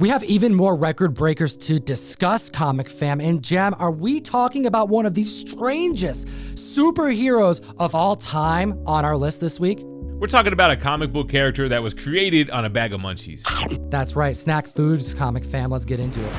We have even more record breakers to discuss, Comic Fam. And Gem, are we talking about one of the strangest superheroes of all time on our list this week? We're talking about a comic book character that was created on a bag of munchies. That's right, snack foods, Comic Fam. Let's get into it.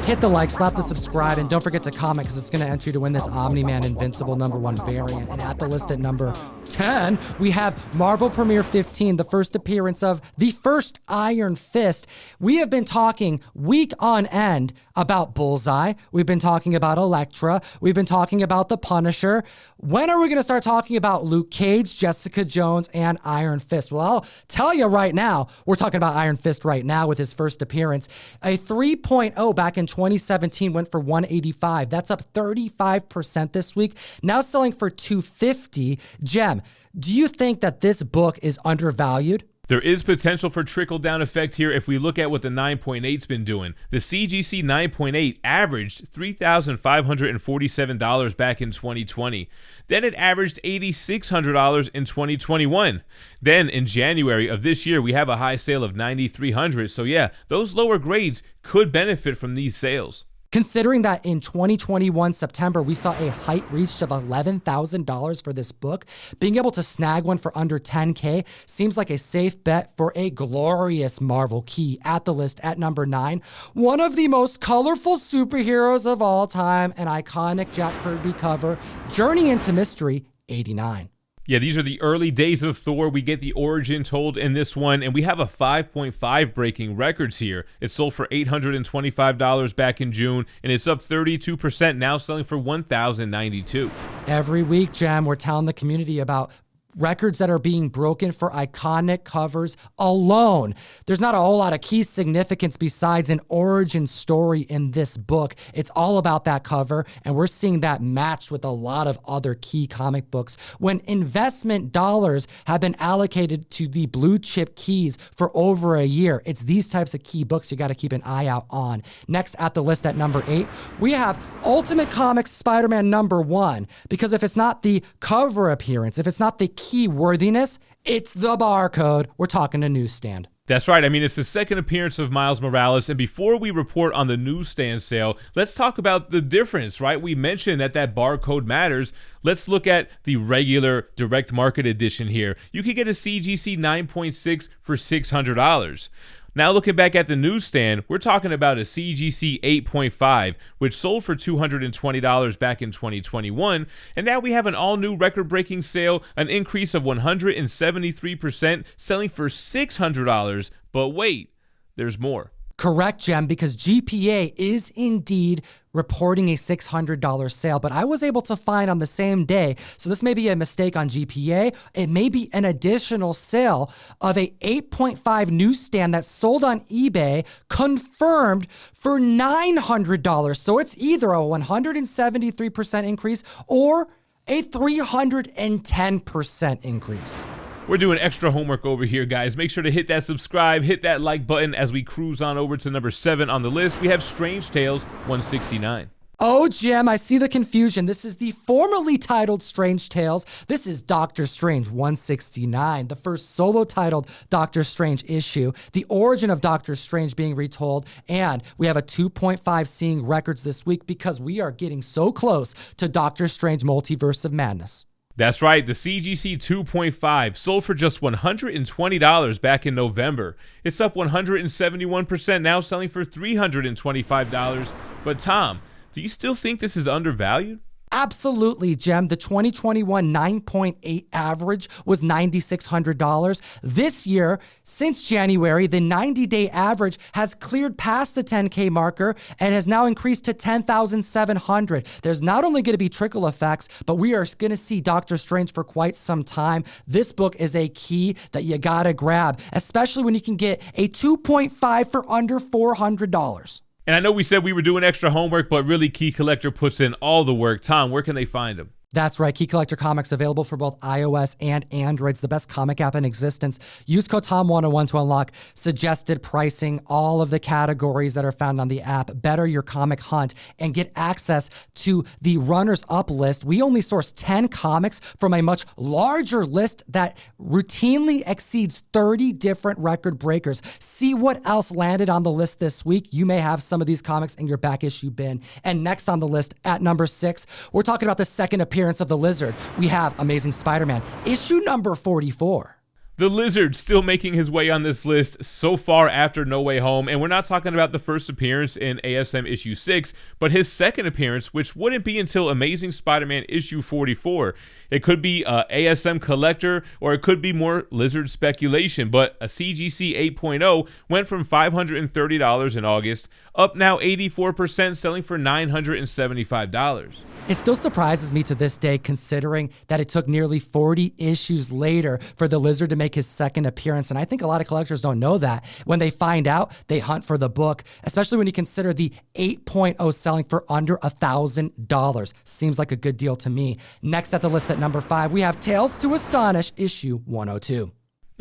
Hit the like, slap the subscribe, and don't forget to comment because it's going to enter you to win this Omni-Man Invincible #1 variant. And at the list at number 10, we have Marvel Premiere 15, the first appearance of the first Iron Fist. We have been talking week on end about Bullseye. We've been talking about Elektra. We've been talking about the Punisher. When are we going to start talking about Luke Cage, Jessica Jones, and Iron Fist? Well, I'll tell you right now, we're talking about Iron Fist right now with his first appearance. A 3.0 back in 2017 went for $185. That's up 35% this week. Now selling for $250. Gem, do you think that this book is undervalued? There is potential for trickle-down effect here if we look at what the 9.8's been doing. The CGC 9.8 averaged $3,547 back in 2020. Then it averaged $8,600 in 2021. Then in January of this year, we have a high sale of $9,300. So yeah, those lower grades could benefit from these sales. Considering that in 2021 September, we saw a height reached of $11,000 for this book, being able to snag one for under $10K seems like a safe bet for a glorious Marvel key. At the list at number 9, one of the most colorful superheroes of all time, an iconic Jack Kirby cover, Journey into Mystery, 89. Yeah, these are the early days of Thor. We get the origin told in this one, and we have a 5.5 breaking records here. It sold for $825 back in June, and it's up 32%, now selling for $1,092. Every week, Gem, we're telling the community about records that are being broken for iconic covers alone. There's not a whole lot of key significance besides an origin story in this book. It's all about that cover, and we're seeing that matched with a lot of other key comic books. When investment dollars have been allocated to the blue chip keys for over a year, it's these types of key books you got to keep an eye out on. Next at the list at number 8, we have Ultimate Comics SpiderMan #1, because if it's not the cover appearance, if it's not the key worthiness, it's the barcode. We're talking a newsstand. That's right. I mean, it's the second appearance of Miles Morales. And before we report on the newsstand sale, let's talk about the difference, right? We mentioned that barcode matters. Let's look at the regular direct market edition here. You could get a CGC 9.6 for $600. Now looking back at the newsstand, we're talking about a CGC 8.5, which sold for $220 back in 2021, and now we have an all-new record-breaking sale, an increase of 173%, selling for $600, but wait, there's more. Correct, Gem, because GPA is indeed reporting a $600 sale, but I was able to find on the same day, so this may be a mistake on GPA, it may be an additional sale of a 8.5 newsstand that sold on eBay, confirmed for $900. So it's either a 173% increase or a 310% increase. We're doing extra homework over here, guys. Make sure to hit that subscribe, hit that like button as we cruise on over to number 7 on the list. We have Strange Tales 169. Oh, Gem, I see the confusion. This is the formerly titled Strange Tales. This is Doctor Strange 169, the first solo titled Doctor Strange issue, the origin of Doctor Strange being retold, and we have a 2.5 seeing records this week because we are getting so close to Doctor Strange Multiverse of Madness. That's right, the CGC 2.5 sold for just $120 back in November. It's up 171%, now selling for $325. But Tom, do you still think this is undervalued? Absolutely, Gem. The 2021 9.8 average was $9,600. This year, since January, the 90-day average has cleared past the 10K marker and has now increased to $10,700. There's not only going to be trickle effects, but we are going to see Doctor Strange for quite some time. This book is a key that you got to grab, especially when you can get a 2.5 for under $400. And I know we said we were doing extra homework, but really Key Collector puts in all the work. Tom, where can they find them? That's right. Key Collector Comics available for both iOS and Androids, the best comic app in existence. Use code TOM101 to unlock suggested pricing, all of the categories that are found on the app, better your comic hunt, and get access to the runners-up list. We only source 10 comics from a much larger list that routinely exceeds 30 different record breakers. See what else landed on the list this week. You may have some of these comics in your back issue bin. And next on the list at number 6, we're talking about the second appearance of the Lizard. We have Amazing Spider-Man, issue number 44. The Lizard still making his way on this list so far after No Way Home, and we're not talking about the first appearance in ASM issue 6, but his second appearance, which wouldn't be until Amazing Spider-Man issue 44. It could be a ASM collector, or it could be more Lizard speculation, but a CGC 8.0 went from $530 in August, up now 84%, selling for $975. It still surprises me to this day, considering that it took nearly 40 issues later for the Lizard to make his second appearance. And I think a lot of collectors don't know that. When they find out, they hunt for the book, especially when you consider the 8.0 selling for under $1,000. Seems like a good deal to me. Next at the list at number 5, we have Tales to Astonish, issue 102.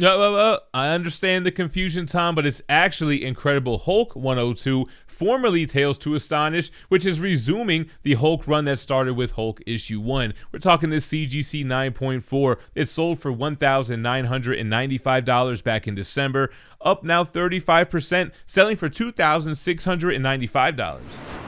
I understand the confusion, Tom, but it's actually Incredible Hulk 102, formerly Tales to Astonish, which is resuming the Hulk run that started with Hulk issue 1. We're talking this CGC 9.4. It sold for $1,995 back in December, up now 35%, selling for $2,695.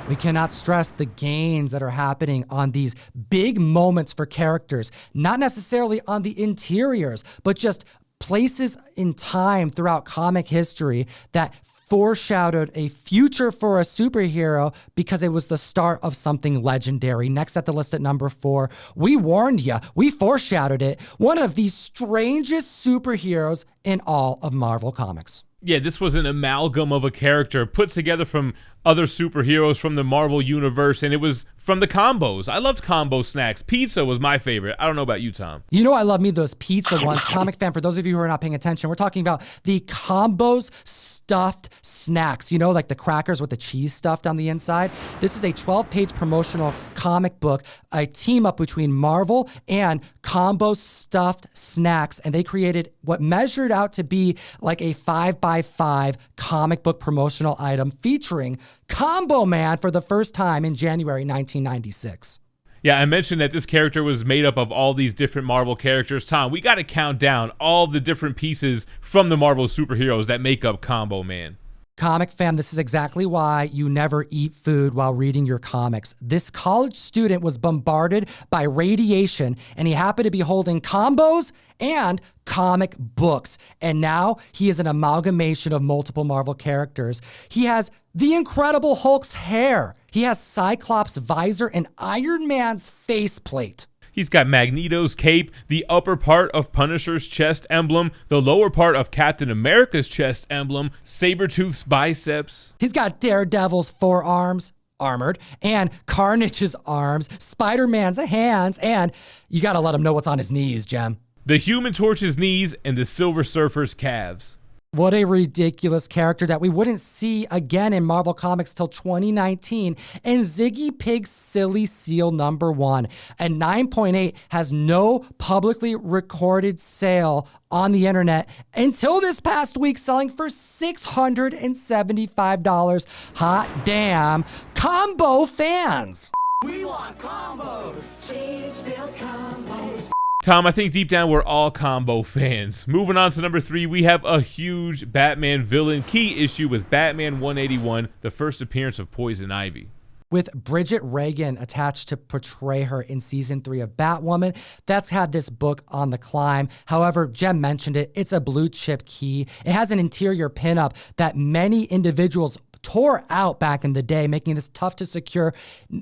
We cannot stress the gains that are happening on these big moments for characters, not necessarily on the interiors, but just places in time throughout comic history that foreshadowed a future for a superhero because it was the start of something legendary. Next at the list at number 4, we warned you, we foreshadowed it, one of the strangest superheroes in all of Marvel Comics. Yeah, this was an amalgam of a character put together from other superheroes from the Marvel Universe, and it was from the combos. I loved combo snacks. Pizza was my favorite. I don't know about you, Tom. You know I love me those pizza ones. Comic fan, for those of you who are not paying attention, we're talking about the combos stuffed snacks. You know, like the crackers with the cheese stuffed on the inside. This is a 12-page promotional comic book, a team up between Marvel and combo stuffed snacks, and they created what measured out to be like a 5x5 comic book promotional item featuring Combo Man for the first time in January 1996. Yeah, I mentioned that this character was made up of all these different Marvel characters. Tom, we got to count down all the different pieces from the Marvel superheroes that make up Combo Man. Comic fam, this is exactly why you never eat food while reading your comics. This college student was bombarded by radiation, and he happened to be holding combos and comic books. And now he is an amalgamation of multiple Marvel characters. He has the Incredible Hulk's hair. He has Cyclops' visor and Iron Man's faceplate. He's got Magneto's cape, the upper part of Punisher's chest emblem, the lower part of Captain America's chest emblem, Sabretooth's biceps. He's got Daredevil's forearms, armored, and Carnage's arms, Spider-Man's hands, and you gotta let him know what's on his knees, Gem. The Human Torch's knees and the Silver Surfer's calves. What a ridiculous character that we wouldn't see again in Marvel Comics till 2019. And Ziggy Pig's Silly Seal #1 at 9.8 has no publicly recorded sale on the internet until this past week, selling for $675. Hot damn, combo fans. We want combos, cheese-filled combos. Tom, I think deep down we're all combo fans. Moving on to number 3, we have a huge Batman villain key issue with Batman 181, the first appearance of Poison Ivy. With Bridget Regan attached to portray her in season 3 of Batwoman, that's had this book on the climb. However, Jem mentioned it, it's a blue chip key. It has an interior pinup that many individuals tore out back in the day, making this tough to secure,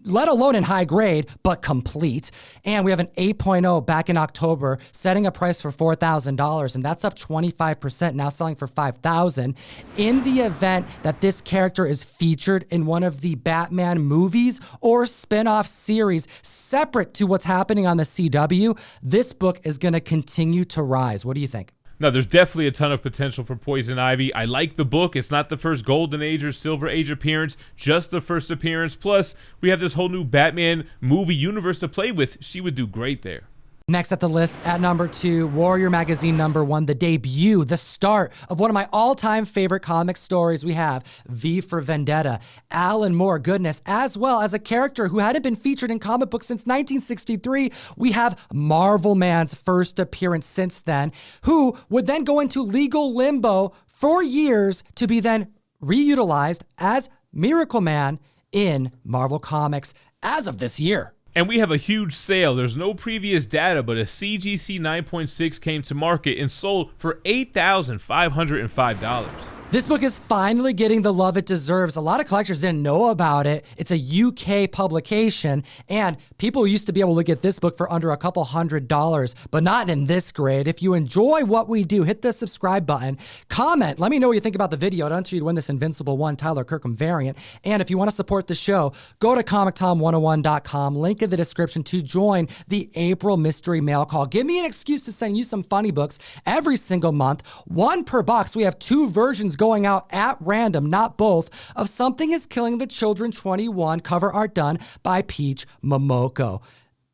let alone in high grade, but complete. And we have an 8.0 back in October, setting a price for $4,000, and that's up 25%, now selling for $5,000. In the event that this character is featured in one of the Batman movies or spin-off series separate to what's happening on the CW, this book is going to continue to rise. What do you think? No, there's definitely a ton of potential for Poison Ivy. I like the book. It's not the first Golden Age or Silver Age appearance, just the first appearance. Plus, we have this whole new Batman movie universe to play with. She would do great there. Next at the list, at number 2, Warrior Magazine number 1, the debut, the start of one of my all-time favorite comic stories. We have V for Vendetta, Alan Moore, goodness, as well as a character who hadn't been featured in comic books since 1963. We have Marvel Man's first appearance since then, who would then go into legal limbo for years to be then reutilized as Miracle Man in Marvel Comics as of this year. And we have a huge sale. There's no previous data, but a CGC 9.6 came to market and sold for $8,505. This book is finally getting the love it deserves. A lot of collectors didn't know about it. It's a UK publication, and people used to be able to get this book for under a couple $100, but not in this grade. If you enjoy what we do, hit the subscribe button, comment, let me know what you think about the video. I'd enter you to win this Invincible 1 Tyler Kirkham variant. And if you want to support the show, go to ComicTom101.com, link in the description to join the April Mystery Mail Call. Give me an excuse to send you some funny books every single month, 1 per box. We have 2 versions going out at random, not both, of Something is Killing the Children 21, cover art done by Peach Momoko.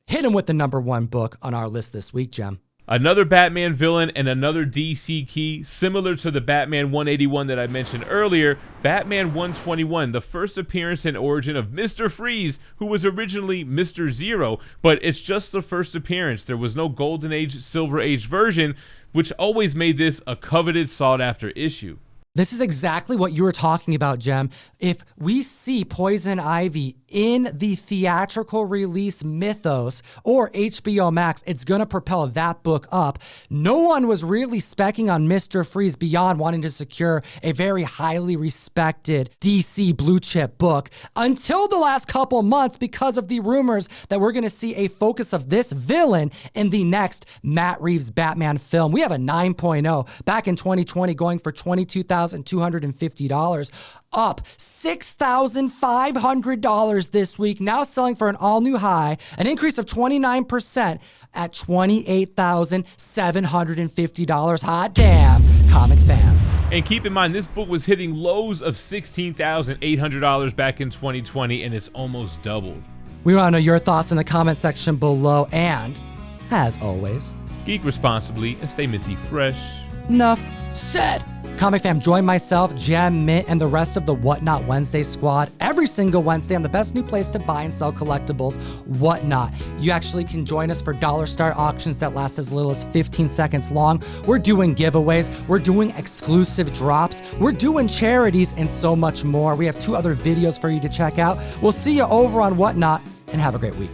Hit him with the number 1 book on our list this week, Gem. Another Batman villain and another DC key, similar to the Batman 181 that I mentioned earlier, Batman 121, the first appearance and origin of Mr. Freeze, who was originally Mr. Zero, but it's just the first appearance. There was no Golden Age, Silver Age version, which always made this a coveted, sought-after issue. This is exactly what you were talking about, Gem. If we see Poison Ivy in the theatrical release mythos or HBO Max, it's going to propel that book up. No one was really speccing on Mr. Freeze beyond wanting to secure a very highly respected DC blue chip book until the last couple months because of the rumors that we're going to see a focus of this villain in the next Matt Reeves Batman film. We have a 9.0 back in 2020 going for $22,250, up $6,500 this week, now selling for an all-new high, an increase of 29% at $28,750. Hot damn, comic fam. And keep in mind, this book was hitting lows of $16,800 back in 2020, and it's almost doubled. We want to know your thoughts in the comment section below, and as always, Geek responsibly and stay minty fresh. enough said. Comic fam, join myself, Gem, Mint, and the rest of the Whatnot Wednesday squad every single Wednesday on the best new place to buy and sell collectibles, Whatnot. You actually can join us for dollar start auctions that last as little as 15 seconds long. We're doing giveaways, we're doing exclusive drops, we're doing charities, and so much more. We have 2 other videos for you to check out. We'll see you over on Whatnot, and have a great week.